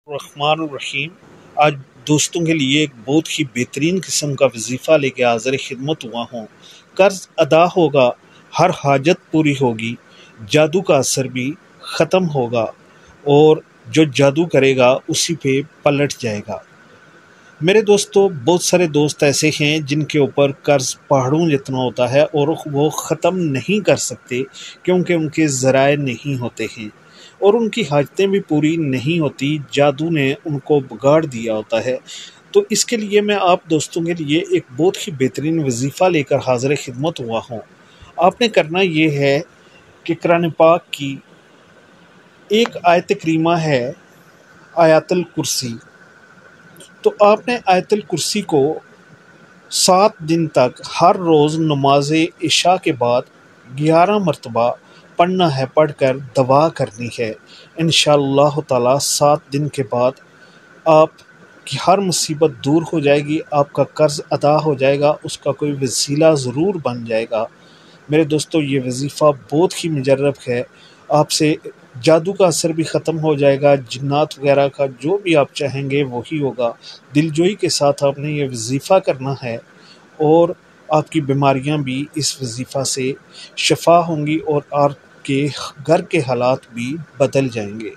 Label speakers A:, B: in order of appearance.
A: الرحمن الرحیم۔ آج دوستوں کے لیے ایک بہت ہی بہترین قسم کا وظیفہ لے کے حاضر خدمت ہوا ہوں۔ قرض ادا ہوگا، ہر حاجت پوری ہوگی، جادو کا اثر بھی ختم ہوگا اور جو جادو کرے گا اسی پہ پلٹ جائے گا۔ میرے دوستوں، بہت سارے دوست ایسے ہیں جن کے اوپر قرض پہاڑوں جتنا ہوتا ہے اور وہ ختم نہیں کر سکتے کیونکہ ان کے ذرائع نہیں ہوتے ہیں اور ان کی حاجتیں بھی پوری نہیں ہوتی، جادو نے ان کو بگاڑ دیا ہوتا ہے۔ تو اس کے لیے میں آپ دوستوں کے لیے ایک بہت ہی بہترین وظیفہ لے کر حاضر خدمت ہوا ہوں۔ آپ نے کرنا یہ ہے کہ قرآن پاک کی ایک آیت کریمہ ہے، آیت الکرسی۔ تو آپ نے آیت الکرسی کو 7 دن تک ہر روز نماز عشاء کے بعد 11 مرتبہ پڑھنا ہے، پڑھ کر دعا کرنی ہے۔ انشاءاللہ تعالی 7 دن کے بعد آپ کی ہر مصیبت دور ہو جائے گی، آپ کا قرض ادا ہو جائے گا، اس کا کوئی وسیلہ ضرور بن جائے گا۔ میرے دوستو، یہ وظیفہ بہت ہی مجرب ہے، آپ سے جادو کا اثر بھی ختم ہو جائے گا، جنات وغیرہ کا جو بھی آپ چاہیں گے وہی ہوگا۔ دلجوئی کے ساتھ آپ نے یہ وظیفہ کرنا ہے اور آپ کی بیماریاں بھی اس وظیفہ سے شفا ہوں گی اور آپ کے گھر کے حالات بھی بدل جائیں گے۔